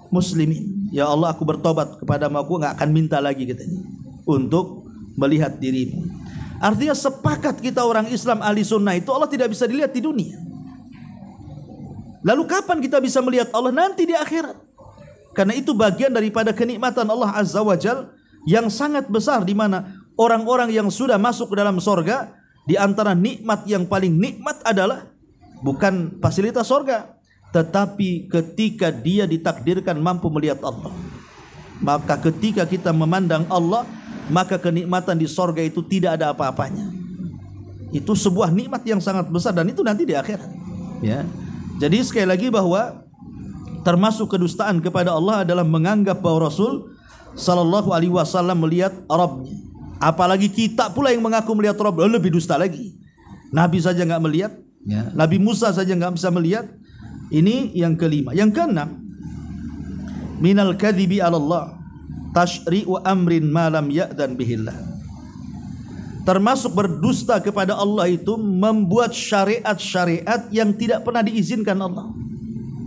muslimin. Ya Allah, aku bertobat kepadamu, aku enggak akan minta lagi katanya untuk melihat dirimu. Artinya sepakat kita orang Islam ahli sunnah itu Allah tidak bisa dilihat di dunia. Lalu kapan kita bisa melihat Allah? Nanti di akhirat. Karena itu bagian daripada kenikmatan Allah Azza wa Jal yang sangat besar, di mana orang-orang yang sudah masuk ke dalam sorga, di antara nikmat yang paling nikmat adalah bukan fasilitas sorga, tetapi ketika dia ditakdirkan mampu melihat Allah. Maka ketika kita memandang Allah, maka kenikmatan di sorga itu tidak ada apa-apanya. Itu sebuah nikmat yang sangat besar, dan itu nanti di akhirat. Ya. Jadi sekali lagi bahwa termasuk kedustaan kepada Allah adalah menganggap bahwa Rasul Sallallahu Alaihi Wasallam melihat Rabbnya. Apalagi kita pula yang mengaku melihat Rabb, lebih dusta lagi. Nabi saja nggak melihat, ya. Nabi Musa saja nggak bisa melihat. Ini yang kelima. Yang keenam, minal kadhibi 'ala Allah tashri'u amrin ma lam ya'dan bihillah. Termasuk berdusta kepada Allah itu membuat syariat-syariat yang tidak pernah diizinkan Allah.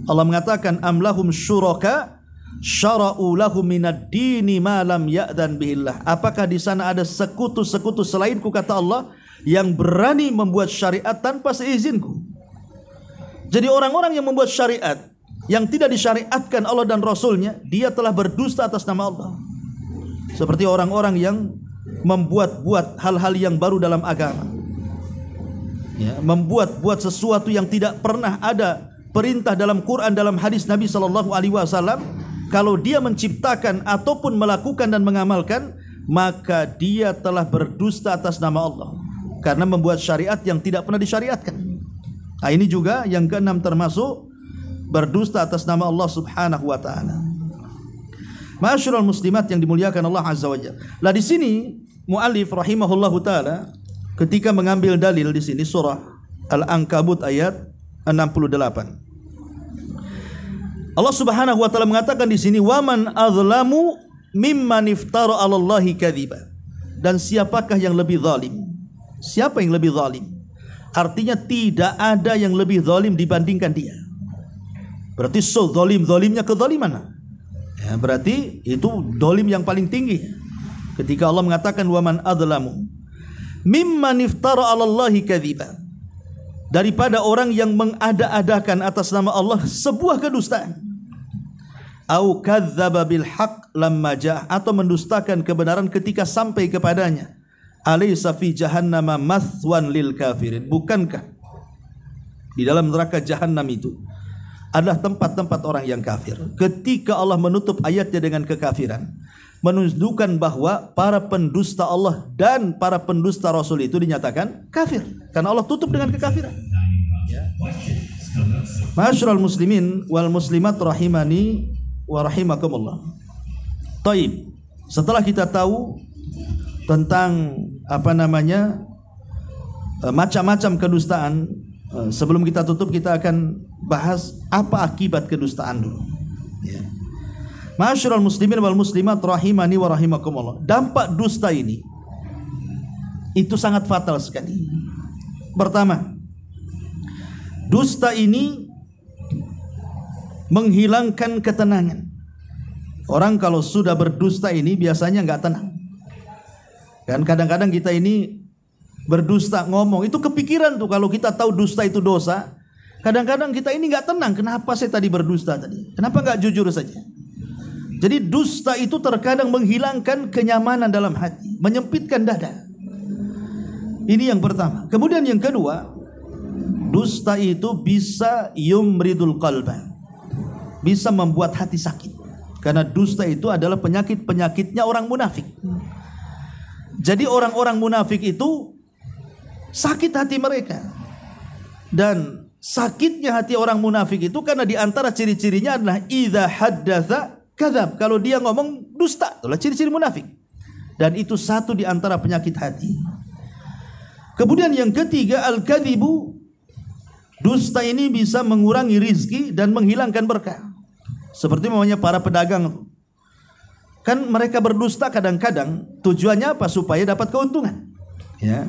Allah mengatakan amlahum syuraka syara'u lahum minad dini ma lam ya'dan bihillah. Apakah di sana ada sekutu-sekutu selainku, kata Allah, yang berani membuat syariat tanpa seizinku? Jadi orang-orang yang membuat syariat yang tidak disyariatkan Allah dan Rasulnya, dia telah berdusta atas nama Allah. Seperti orang-orang yang membuat-buat hal-hal yang baru dalam agama, ya, membuat-buat sesuatu yang tidak pernah ada perintah dalam Quran, dalam hadis Nabi Sallallahu Alaihi Wasallam. Kalau dia menciptakan ataupun melakukan dan mengamalkan, maka dia telah berdusta atas nama Allah karena membuat syariat yang tidak pernah disyariatkan. Nah, ini juga yang keenam, termasuk berdusta atas nama Allah Subhanahu wa taala. Ma'asyiral muslimat yang dimuliakan Allah Azza wa Jalla. Lah di sini muallif rahimahullahu taala ketika mengambil dalil di sini surah Al-Ankabut ayat 68. Allah Subhanahu wa taala mengatakan di sini, "Waman azlamu mimman iftara 'alallahi kadziba." Dan siapakah yang lebih zalim? Siapa yang lebih zalim? Artinya tidak ada yang lebih zalim dibandingkan dia. Berarti zalimnya kezaliman. Ya, berarti itu zalim yang paling tinggi. Ketika Allah mengatakan waman adzlamu mimman iftara 'alallahi kadziba, daripada orang yang mengada-adakan atas nama Allah sebuah kedustaan. Au kadzdzaba bil haqq lamma jaa, atau mendustakan kebenaran ketika sampai kepadanya. Alaysa fi jahannama mathwan lil kafirin. Bukankah di dalam neraka jahanam itu adalah tempat-tempat orang yang kafir? Ketika Allah menutup ayatnya dengan kekafiran, menunjukkan bahwa para pendusta Allah dan para pendusta Rasul itu dinyatakan kafir karena Allah tutup dengan kekafiran. Ma'asyiral muslimin wal muslimat rahimani wa rahimakumullah. Taib. Setelah kita tahu tentang macam-macam kedustaan, sebelum kita tutup kita akan bahas apa akibat kedustaan dulu. Ya. Ma'asyiral muslimin wal muslimat rahimani wa rahimakumullah. Dampak dusta ini itu sangat fatal sekali. Pertama, dusta ini menghilangkan ketenangan. Orang kalau sudah berdusta ini biasanya nggak tenang. Kan kadang-kadang kita ini berdusta, ngomong itu kepikiran tuh, kalau kita tahu dusta itu dosa, kadang-kadang kita ini nggak tenang. Kenapa saya tadi berdusta tadi? Kenapa nggak jujur saja? Jadi dusta itu terkadang menghilangkan kenyamanan dalam hati, menyempitkan dada. Ini yang pertama. Kemudian yang kedua, dusta itu bisa yumridul qalba, bisa membuat hati sakit. Karena dusta itu adalah penyakit-penyakitnya orang munafik. Jadi orang-orang munafik itu sakit hati mereka. Dan sakitnya hati orang munafik itu karena di antara ciri-cirinya adalah idza haddatsa kadzab. Kalau dia ngomong dusta, itulah ciri-ciri munafik. Dan itu satu di antara penyakit hati. Kemudian yang ketiga, al-kadzibu. Dusta ini bisa mengurangi rizki dan menghilangkan berkah. Seperti namanya para pedagang. Kan mereka berdusta kadang-kadang tujuannya apa? Supaya dapat keuntungan. Ya.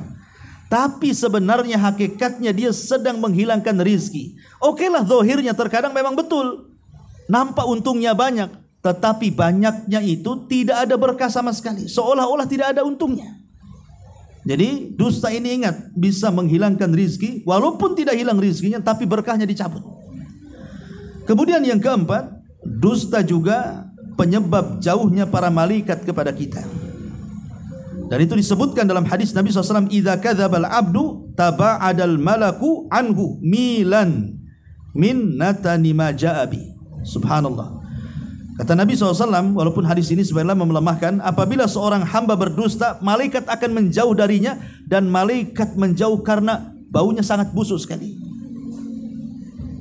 Tapi sebenarnya hakikatnya dia sedang menghilangkan rizki. Okelah, zahirnya terkadang memang betul, nampak untungnya banyak, tetapi banyaknya itu tidak ada berkah sama sekali, seolah-olah tidak ada untungnya. Jadi dusta ini ingat bisa menghilangkan rizki, walaupun tidak hilang rizkinya, tapi berkahnya dicabut. Kemudian yang keempat, dusta juga penyebab jauhnya para malaikat kepada kita. Dan itu disebutkan dalam hadis Nabi SAW, idza kadzabal abdu taba'adal malaku anhu milan min natani ma ja'abi. Subhanallah. Kata Nabi SAW, walaupun hadis ini sebenarnya melemahkan, apabila seorang hamba berdusta, malaikat akan menjauh darinya, dan malaikat menjauh karena baunya sangat busuk sekali.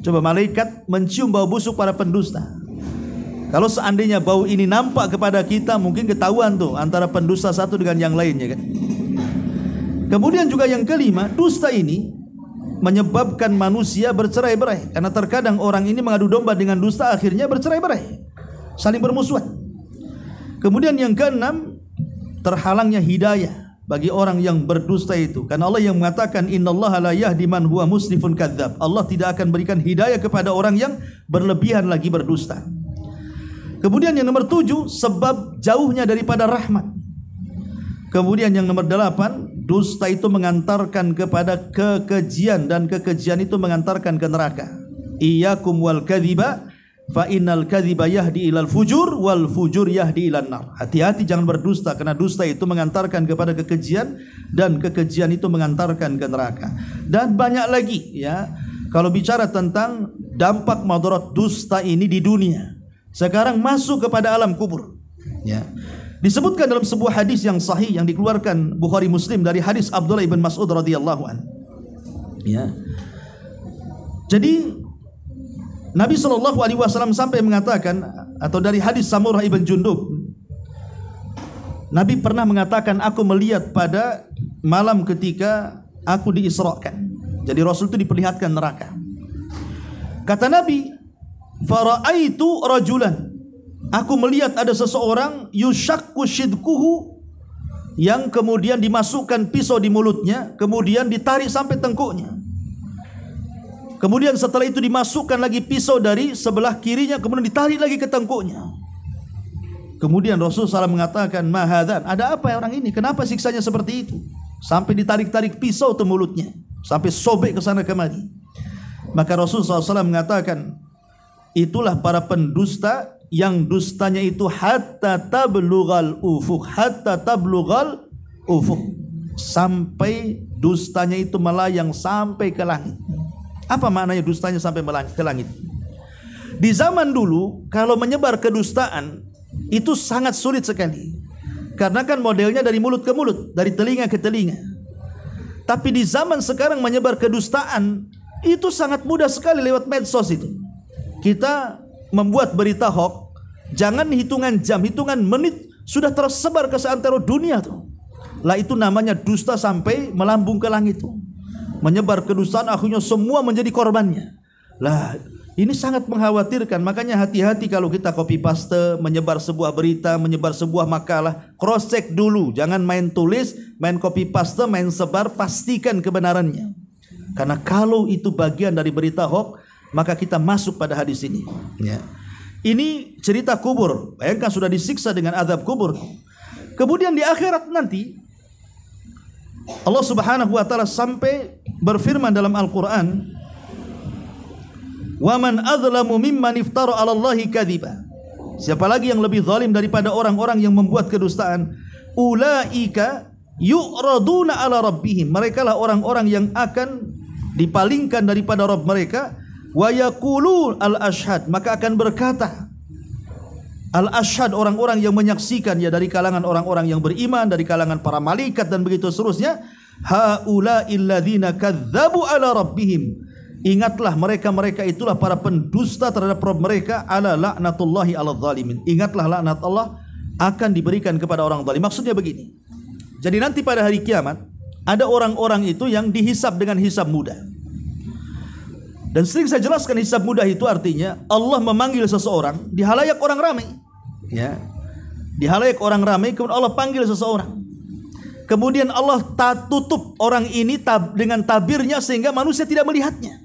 Coba malaikat mencium bau busuk para pendusta. Kalau seandainya bau ini nampak kepada kita, mungkin ketahuan tuh antara pendusta satu dengan yang lainnya kan. Kemudian juga yang kelima, dusta ini menyebabkan manusia bercerai-berai. Karena terkadang orang ini mengadu domba dengan dusta, akhirnya bercerai-berai, saling bermusuhan. Kemudian yang keenam, terhalangnya hidayah bagi orang yang berdusta itu. Karena Allah yang mengatakan, innallaha la yahdi man huwa musrifun kadzdzab. Allah tidak akan berikan hidayah kepada orang yang berlebihan lagi berdusta. Kemudian yang nomor 7, sebab jauhnya daripada rahmat. Kemudian yang nomor 8, dusta itu mengantarkan kepada kekejian, dan kekejian itu mengantarkan ke neraka. Iyyakum wal kadziba fa innal kadziba yahdi ilal fujur wal fujur yahdi ilan nar. Hati-hati jangan berdusta, karena dusta itu mengantarkan kepada kekejian, dan kekejian itu mengantarkan ke neraka. Dan banyak lagi ya, kalau bicara tentang dampak madarat dusta ini di dunia. Sekarang masuk kepada alam kubur. Ya. Disebutkan dalam sebuah hadis yang sahih yang dikeluarkan Bukhari Muslim dari hadis Abdullah ibn Mas'ud radhiyallahu an. Ya. Jadi Nabi SAW sampai mengatakan, atau dari hadis Samurah ibn Jundub, Nabi pernah mengatakan, aku melihat pada malam ketika aku diisrakan. Jadi Rasul itu diperlihatkan neraka. Kata Nabi, fara'aitu rajulan, aku melihat ada seseorang yushakku shidkuhu, yang kemudian dimasukkan pisau di mulutnya, kemudian ditarik sampai tengkuknya. Kemudian setelah itu dimasukkan lagi pisau dari sebelah kirinya, kemudian ditarik lagi ke tengkuknya. Kemudian Rasulullah SAW mengatakan, mahadhan, ada apa ya orang ini? Kenapa siksanya seperti itu? Sampai ditarik-tarik pisau ke mulutnya, sampai sobek ke sana kemari. Maka Rasulullah SAW mengatakan, itulah para pendusta yang dustanya itu hatta tablughal ufuk, hatta tablughal ufuk, sampai dustanya itu melayang sampai ke langit. Apa maknanya dustanya sampai ke langit? Di zaman dulu kalau menyebar kedustaan itu sangat sulit sekali, karena kan modelnya dari mulut ke mulut, dari telinga ke telinga. Tapi di zaman sekarang menyebar kedustaan itu sangat mudah sekali lewat medsos itu. Kita membuat berita hoax, jangan hitungan jam, hitungan menit sudah tersebar ke seantero dunia tuh. Lah itu namanya dusta sampai melambung ke langit tuh. Menyebar kedustaan, akhirnya semua menjadi korbannya. Lah ini sangat mengkhawatirkan. Makanya hati-hati kalau kita copy paste, menyebar sebuah berita, menyebar sebuah makalah, cross check dulu, jangan main tulis, main copy paste, main sebar, pastikan kebenarannya. Karena kalau itu bagian dari berita hoax, maka kita masuk pada hadis ini. Ya. Ini cerita kubur. Bayangkan sudah disiksa dengan azab kubur. Kemudian di akhirat nanti Allah Subhanahu wa taala sampai berfirman dalam Al-Qur'an, "Wa man adzlamu mimman iftara 'ala Allahi kadziba." Siapa lagi yang lebih zalim daripada orang-orang yang membuat kedustaan? Ulaika yu'raduna 'ala rabbihim. Mereka lah orang-orang yang akan dipalingkan daripada Rabb mereka. Wa yaqulu al-ashhad, maka akan berkata al-ashhad, orang-orang yang menyaksikan, ya dari kalangan orang-orang yang beriman, dari kalangan para malaikat dan begitu seterusnya, haula illadzina kadzdzabu ala rabbihim, Ingatlah mereka-mereka itulah para pendusta terhadap Rabb mereka, ala laknatullahi ala zalimin. Ingatlah laknat Allah akan diberikan kepada orang zalim. Maksudnya begini. Jadi nanti pada hari kiamat ada orang-orang itu yang dihisab dengan hisab mudah. Dan sering saya jelaskan hisab mudah itu artinya Allah memanggil seseorang di halayak orang ramai. Ya. Di halayak orang ramai kemudian Allah panggil seseorang. Kemudian Allah tutup orang ini dengan tabirnya sehingga manusia tidak melihatnya.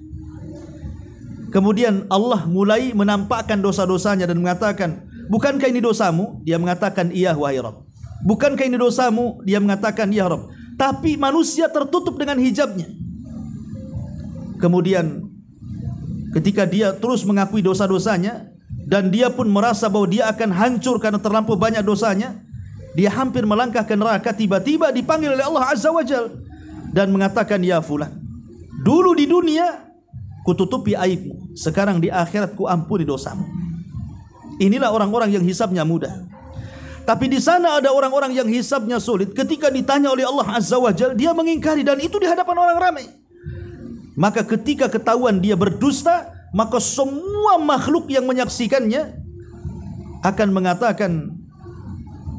Kemudian Allah mulai menampakkan dosa-dosanya dan mengatakan, bukankah ini dosamu? Dia mengatakan, iya wahai Rabb. Bukankah ini dosamu? Dia mengatakan, iya Rabb. Tapi manusia tertutup dengan hijabnya. Kemudian ketika dia terus mengakui dosa-dosanya dan dia pun merasa bahwa dia akan hancur karena terlampau banyak dosanya, dia hampir melangkah ke neraka, tiba-tiba dipanggil oleh Allah Azza wa Jalla dan mengatakan, ya fulan, dulu di dunia kututupi aibmu, sekarang di akhirat ku ampuni dosamu. Inilah orang-orang yang hisabnya mudah. Tapi di sana ada orang-orang yang hisabnya sulit. Ketika ditanya oleh Allah Azza wa Jalla, dia mengingkari, dan itu di hadapan orang ramai. Maka ketika ketahuan dia berdusta, maka semua makhluk yang menyaksikannya akan mengatakan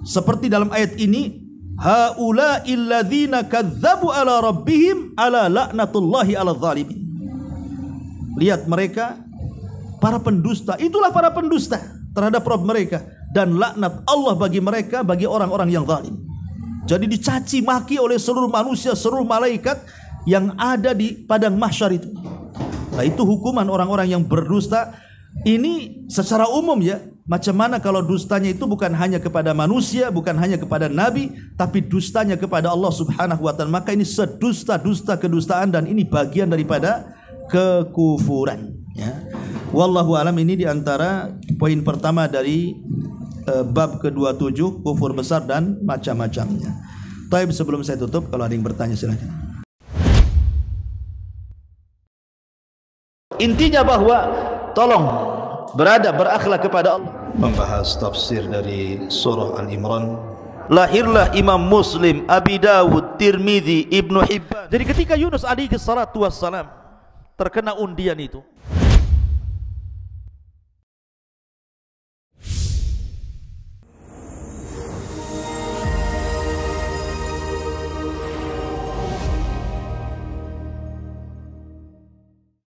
seperti dalam ayat ini, haula'il ladzina kadzdzabu ala rabbihim ala laknatullahi ala zalimin. Lihat mereka para pendusta, itulah para pendusta terhadap Rabb mereka, dan laknat Allah bagi mereka, bagi orang-orang yang zalim. Jadi dicaci maki oleh seluruh manusia, seluruh malaikat yang ada di padang mahsyar itu. Nah, itu hukuman orang-orang yang berdusta. Ini secara umum ya. Macam mana kalau dustanya itu bukan hanya kepada manusia, bukan hanya kepada nabi, tapi dustanya kepada Allah Subhanahu wa taala. Maka ini sedusta-dusta kedustaan, dan ini bagian daripada kekufuran, ya. Wallahu alam. Ini diantara poin pertama dari bab ke-27, kufur besar dan macam-macamnya. Taib, sebelum saya tutup, kalau ada yang bertanya silakan. Intinya bahwa tolong berakhlak kepada Allah. Membahas tafsir dari surah Al-Imran. Lahirlah Imam Muslim, Abi Dawud, Tirmidzi, Ibnu Hibban. Jadi ketika Yunus alaihi salatu wassalam terkena undian itu,